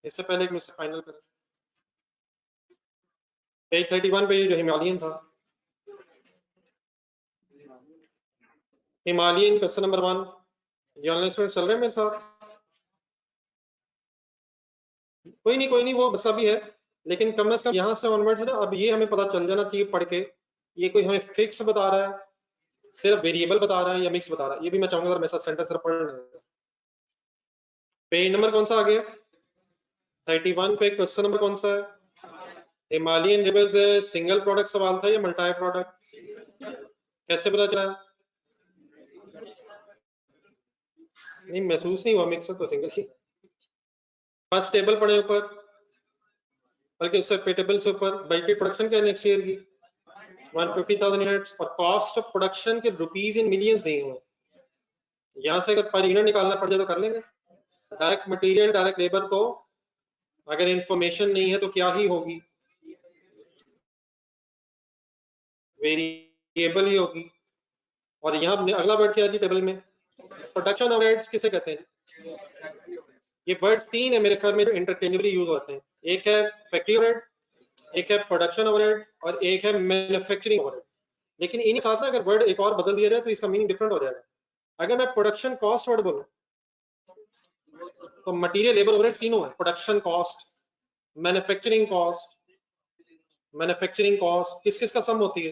इससे पहले कि मुझसे फाइनल करें, पेज 31 पे ये जो हिमालयन था, हिमालयन क्वेश्चन नंबर 1, ये ऑनलाइन स्टूडेंट चल रहे हैं मेरे साथ? कोई नहीं वो बस अभी है, लेकिन कम से कम यहाँ से ऑनवर्ड्स ना अब ये हमें पता चल जाना चाहिए पढ़ के, ये कोई हमें फिक्स बता रहा है, सिर्फ वेरिएबल बता रहा है या मिक्स बता रहा है, ये भी मैं चाहूंगा मेरे साथ सेंटेंस पढ़ लें। पेज नंबर कौन सा आ गया? 31 पे क्वेश्चन नंबर कौन सा है? हिमालयन रिवर से सिंगल प्रोडक्ट सवाल था या मल्टी प्रोडक्ट? कैसे पता चला? नहीं महसूस नहीं हुआ, मिक्स तो सिंगल ही। फर्स्ट टेबल पढ़े ऊपर, बल्कि उससे टेबल से ऊपर बल्कि प्रोडक्शन क्या नेक्स्ट ईयर की 150,000 यूनिट्स और कॉस्ट ऑफ प्रोडक्शन के रुपीज इन मिलियंस दिए हुए। यहाँ से अगर पर यूनिट निकालना पड़ जाए तो कर लेंगे। डायरेक्ट मटेरियल डायरेक्ट लेबर, तो अगर इंफॉर्मेशन नहीं है तो क्या ही होगी, वेरिएबल ही होगी। और यहाँ अगला वर्ड क्या है टेबल में? प्रोडक्शन ओवरहेड्स किसे कहते हैं? ये वर्ड्स तीन है मेरे ख्याल में जो इंटरचेंजेबली यूज होते हैं, एक है फैक्ट्री ओवरहेड, एक है प्रोडक्शन ओवरहेड और एक है मैन्युफैक्चरिंग ओवरहेड। लेकिन इन्हीं साथ ना अगर वर्ड एक और बदल दिया जाए तो इसका मीनिंग डिफरेंट हो जाएगा। अगर मैं प्रोडक्शन कॉस्ट वर्ड बोलूं तो मटेरियल लेबर ओवरहेड्स तीनों है, प्रोडक्शन कॉस्ट, मैन्युफैक्चरिंग कॉस्ट किस किस का सम होती है,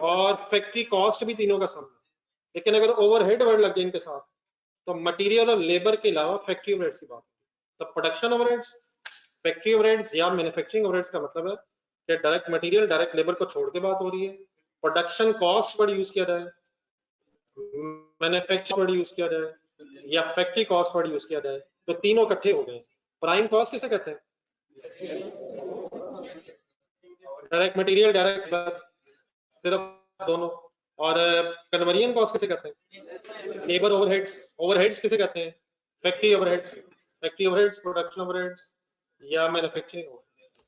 और फैक्ट्री कॉस्ट भी तीनों का सम है। लेकिन अगर ओवरहेड वर्ड लग जाए इनके साथ तो मटेरियल और लेबर के अलावा फैक्ट्री ओवरहेड्स की बात, तो प्रोडक्शन ओवरहेड्स, फैक्ट्री ओवरहेड्स या मैन्युफैक्चरिंग ओवरहेड्स का मतलब है कि डायरेक्ट मटेरियल डायरेक्ट लेबर को छोड़ के बात हो रही है। प्रोडक्शन कॉस्ट वर्ड यूज किया जाए, मैन्युफैक्चरिंग वर्ड यूज किया जाए या फैक्ट्री कॉस्ट वर्ड यूज किया जाए तो तीनों इकट्ठे हो गए। प्राइम कॉस्ट किसे कहते हैं? डायरेक्ट मटेरियल डायरेक्ट सिर्फ दोनों। और कन्वर्जन कॉस्ट किसे कहते हैं? Labour overheads. ओवरहेड्स किसे कहते हैं? Factory overheads. Factory overheads, production overheads या मैन्युफैक्चरिंग ओवरहेड्स।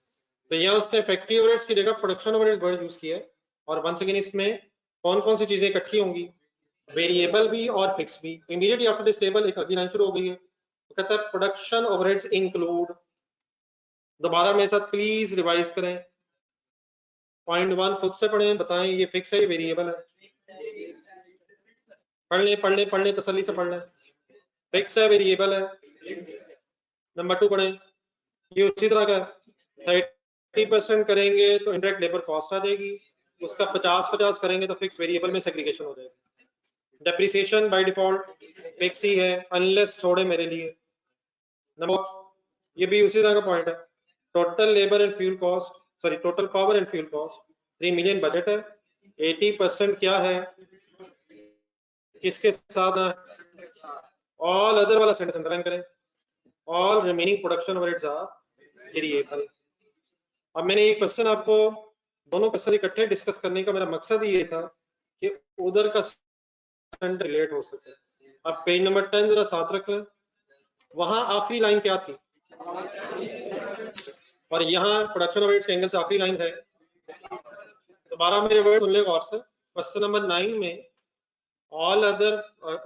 तो यहाँ उसने फैक्ट्री ओवरहेड्स की जगह प्रोडक्शन ओवरहेड्स वर्ड यूज किया है। और वंस अगेन इसमें कौन कौन सी चीजें इकट्ठी होंगी? वेरिएबल भी और फिक्स भी। इमीडिएटली आफ्टर दिस टेबल एक अगली लाइन शुरू हो गई है, तो कहता है प्रोडक्शन ओवरहेड्स इंक्लूड, दोबारा मेरे साथ प्लीज रिवाइज करें, पॉइंट 1 खुद से पढ़ें, बताएं ये फिक्स है ये वेरिएबल है। पढ़ ले तसल्ली से पढ़ लें, फिक्स है वेरिएबल है। नंबर 2 पढ़ें, ये उसी तरह का 30% करेंगे तो इंडायरेक्ट लेबर कॉस्ट आ जाएगी, उसका 50-50 करेंगे तो फिक्स वेरिएबल में सेग्रीगेशन हो जाएगी। डेप्रिसिएशन बाय डिफॉल्ट फिक्स ही है अनलेस छोड़े मेरे लिए। नंबर, ये भी उसी तरह का पॉइंट है, total labour and fuel cost, sorry total power and fuel cost 3 million budget है, 80% क्या है, किसके साथ है? ऑल अदर वाला सेंटेंस अंडरलाइन करें, all remaining production overheads are variable. अब मैंने ये क्वेश्चन आपको दोनों क्वेश्चन इकट्ठे डिस्कस करने का मेरा मकसद ये था कि उधर का रिलेट हो सके। अब पेज नंबर 10 जरा साथ रख लें, वहां आखिरी लाइन क्या थी और यहाँ प्रोडक्शन ओवरहेड्स के एंगल से आखिरी लाइन है। दोबारा मेरे वर्ड सुन ले गौर से, क्वेश्चन नंबर 9 में all other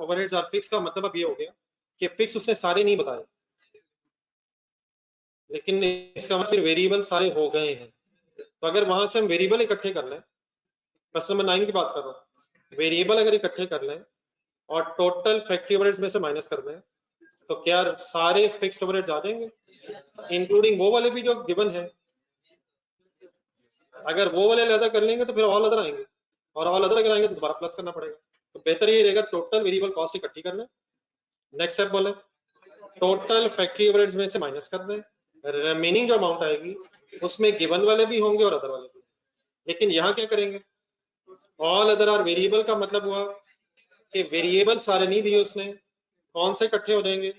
overheads are fix का मतलब अब ये हो गया कि फिक्स उसने सारे नहीं बताए, लेकिन इसका मतलब वेरिएबल सारे हो गए हैं। तो अगर वहां से हम वेरिएबल इकट्ठे कर लें, क्वेश्चन नंबर 9 की बात कर रहा हूँ, वेरिएबल अगर इकट्ठे कर लें और टोटल फैक्ट्री ओवरहेड्स में से माइनस कर दें तो क्या सारे फिक्स्ड ओवरहेड्स आ जाएंगे, इंक्लूडिंग वो वाले भी जो गिवन है। अगर वो वाले अलग कर लेंगे तो फिर ऑल अदर आएंगे, और ऑल अदर अगर आएंगे तो दोबारा प्लस करना पड़ेगा। तो बेहतर ये रहेगा टोटल वेरिएबल कॉस्ट इकट्ठी कर लें। नेक्स्ट स्टेप बोले, टोटल फैक्ट्री ओवरहेड्स में से माइनस कर दें, रिमेनिंग जो अमाउंट आएगी उसमें गिवन वाले भी होंगे और अदर वाले भी। लेकिन यहाँ क्या करेंगे, ऑल अदर आर वेरिएबल का मतलब हुआ कि वेरिएबल सारे नहीं दिए उसने, कौन से इकट्ठे हो जाएंगे,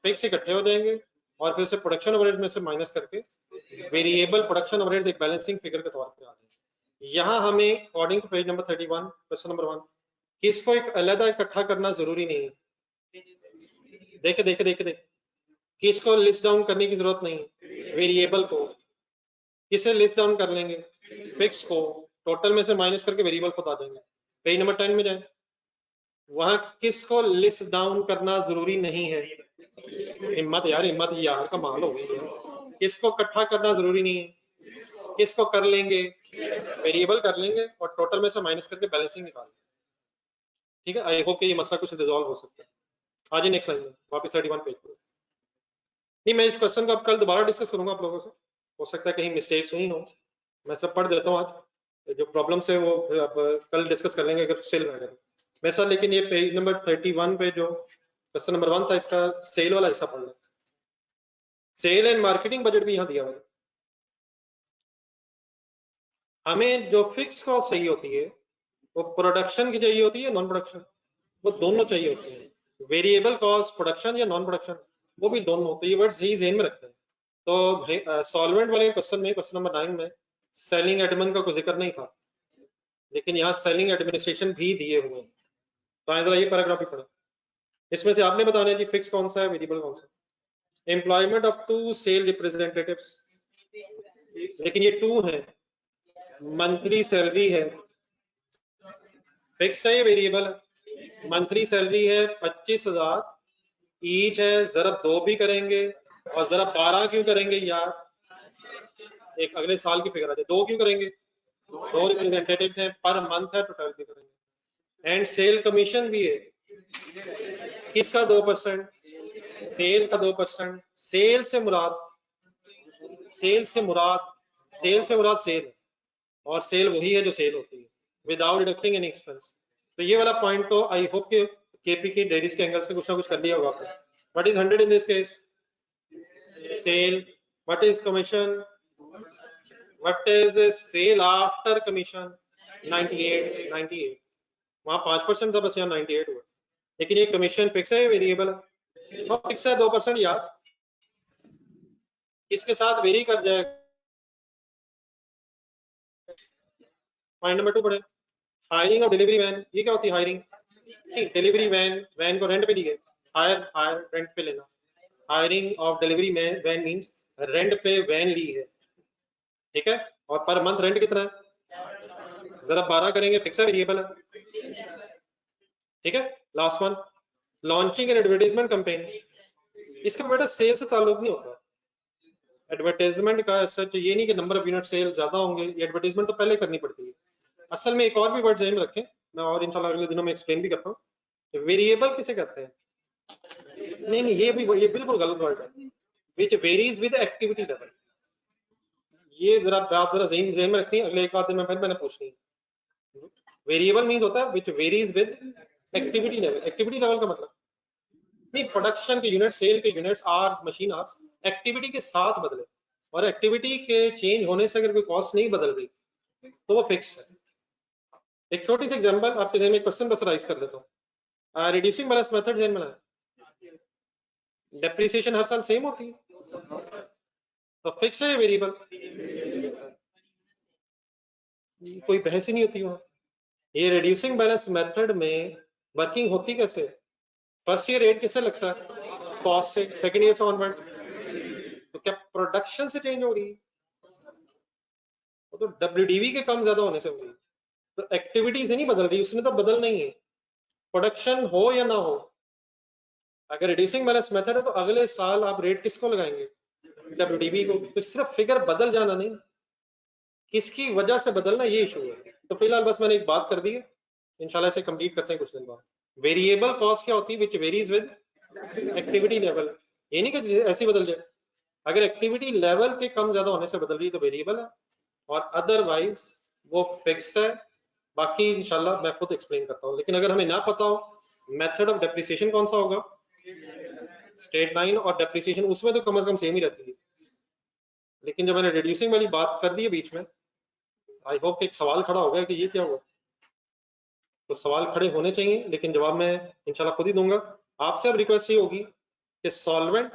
फिक्स इकट्ठे हो जाएंगे और फिर से प्रोडक्शन ओवरहेड्स में से माइनस करके वेरिएबल प्रोडक्शन ओवरहेड्स एक बैलेंसिंग फिगर के तौर पर आ जाएंगे। यहाँ हमें according to page number 31 question number 1 किसको एक अलग इकट्ठा करना जरूरी नहीं है। देखे किसको लिस्ट डाउन करने की जरूरत नहीं है, वेरिएबल को। किसे लिस्ट डाउन कर लेंगे, फिक्स को, टोटल में से माइनस करके वेरिएबल खुद आ जाएंगे। पेज नंबर 10 में जाए, वहां किसको लिस्ट डाउन करना जरूरी नहीं है, हिम्मत यार का माल हो गई है। किसको इकट्ठा करना जरूरी नहीं है, किसको कर लेंगे, वेरिएबल कर लेंगे और टोटल में से माइनस करके बैलेंसिंग निकाल लेंगे। ठीक है, आई होप कि ये मसला कुछ रिजॉल्व हो सकता है। आगे नेक्स्ट लाइन में वापस 31 पेज पर। नहीं, मैं इस क्वेश्चन को अब कल दोबारा डिस्कस करूंगा आप लोगों से, हो सकता है कहीं मिस्टेक्स हुई हो, मैं सब पढ़ देता हूँ आज, जो प्रॉब्लम्स है वो अब कल डिस्कस कर लेंगे अगर स्टिल रह गए मैं सर। लेकिन ये पेज नंबर 31 पे जो क्वेश्चन नंबर 1 था, इसका सेल वाला हिस्सा पढ़ लें। सेल एंड मार्केटिंग बजट भी यहाँ दिया हुआ है। हमें जो फिक्स कॉस्ट चाहिए होती है वो प्रोडक्शन की चाहिए होती है, नॉन प्रोडक्शन, वो दोनों चाहिए होते हैं। वेरिएबल कॉस्ट प्रोडक्शन या नॉन प्रोडक्शन, वो भी दोनों, तो ये वर्ड सही ज़हन में रखते हैं। तो सॉल्वेंट वाले क्वेश्चन में, क्वेश्चन नंबर 9 में सेलिंग एडमिन का कोई जिक्र नहीं था, लेकिन यहाँ सेलिंग एडमिनिस्ट्रेशन भी दिए हुए हैं। तो आए जरा ये पैराग्राफ भी पढ़े, इसमें से आपने बताना है कि फिक्स कौन सा है, वेरिएबल कौन सा है। एम्प्लॉयमेंट ऑफ 2 सेल रिप्रेजेंटेटिव्स, लेकिन ये 2 है, मंथली सैलरी है, फिक्स है ये वेरिएबल है। मंथली सैलरी है 25,000 ईच है, जरा 2 भी करेंगे और जरा 12 क्यों करेंगे यार, एक अगले साल की फिगर आ जाए, 2 क्यों करेंगे, 2 रिप्रेजेंटेटिव्स हैं, पर मंथ है, टोटल भी करेंगे। एंड सेल कमीशन भी है, किसका 2%, सेल का 2%। सेल से मुराद, सेल से मुराद, सेल से मुराद सेल है, और सेल वही है जो सेल होती है विदाउट डिडक्टिंग एनी एक्सपेंस। तो ये वाला पॉइंट तो आई होप के केपी की डेयरीज के एंगल से कुछ ना कुछ कर लिया होगा आपने। What is 100 in this case, sale. What is commission, what is sale after commission, 98 वहां 5% था, बस यहाँ 98 हुआ। लेकिन ये कमीशन फिक्स है, वेरिएबल है, और फिक्स है 2% यार, इसके साथ वेरी कर जाएगा। पॉइंट नंबर 2 पढ़े, हायरिंग ऑफ डिलीवरी वैन। ये क्या होती है हायरिंग, डिलीवरी वैन, वैन को रेंट पे ली गई, हायर हायर रेंट पे लेना। Hiring of delivery van means rent पे वैन ली है, ठीक है, और पर मंथ रेंट कितना है, जरा 12 करेंगे, फिक्स है, वेरिएबल है, ठीक है। Last one, launching and advertisement campaign, इसका बेटा सेल से ताल्लुक नहीं होता। एडवर्टाइजमेंट का सच ये नहीं कि नंबर ऑफ यूनिट सेल ज्यादा होंगे, ये एडवर्टाइजमेंट तो पहले करनी पड़ती है। असल में एक और भी वर्ड ध्यान में रखें, मैं और इंशाल्लाह अगले दिनों में एक्सप्लेन भी करता हूँ। वेरिएबल किसे कहते हैं, नहीं ये बिल्कुल गलत वर्ड है, which varies with activity level. ये जरा बात जरा ज़हन में रखनी है, अगले एक आध दिन में फिर मैंने पूछनी है। वेरिएबल मींस होता है which varies with activity level. Activity level का मतलब नहीं प्रोडक्शन के यूनिट, सेल के units, hours, machine hours, activity के साथ बदले, और एक्टिविटी के चेंज होने से अगर कोई कॉस्ट नहीं बदल रही तो वो फिक्स है। एक छोटी सी एग्जांपल आपके जहन में क्वेश्चन बस राइज कर देता हूँ। रिड्यूसिंग बैलेंस मेथड जहन में लाएं, डेप्रिसिएशन हर साल सेम होती है, तो फिक्स है वेरिएबल, कोई बहस ही नहीं होती वहां। ये रिड्यूसिंग बैलेंस मेथड में वर्किंग होती कैसे, फर्स्ट ईयर रेट किससे लगता है, कॉस्ट से, सेकंड ईयर से ऑनवर्ड्स, तो क्या प्रोडक्शन से चेंज हो रही है, वो तो डब्ल्यूडीवी के कम ज्यादा होने से हो रही है, तो एक्टिविटी से नहीं बदल रही, उसने तो बदलना ही है, प्रोडक्शन हो या ना हो। अगर रिड्यूसिंग बैलेंस मेथड है तो अगले साल आप रेट किसको लगाएंगे, डब्ल्यूडीवी को, तो सिर्फ फिगर बदल जाना नहीं, किसकी वजह से बदलना, ये इशू है। तो फिलहाल बस मैंने एक बात कर दी है, इंशाल्लाह से कंप्लीट करते हैं कुछ दिन बाद। वेरिएबल कॉस्ट क्या होती है, which varies with activity level, ये नहीं कि ऐसे ही बदल जाए, अगर एक्टिविटी लेवल के कम ज्यादा होने से बदल रही तो वेरिएबल है, और अदरवाइज वो फिक्स है। बाकी इंशाल्लाह मैं खुद एक्सप्लेन करता हूँ, लेकिन अगर हमें ना पता हो मेथड ऑफ डेप्रिसिएशन कौन सा होगा, स्ट्रेट लाइन और डेप्रिसिएशन, उसमें तो कम से कम सेम ही रहती है, लेकिन जब मैंने रिड्यूसिंग वाली बात कर दी है बीच में, आई होप एक सवाल खड़ा हो गया कि ये क्या हुआ, तो सवाल खड़े होने चाहिए, लेकिन जवाब मैं इंशाल्लाह खुद ही दूंगा। आपसे अब रिक्वेस्ट ये होगी कि सॉल्वेंट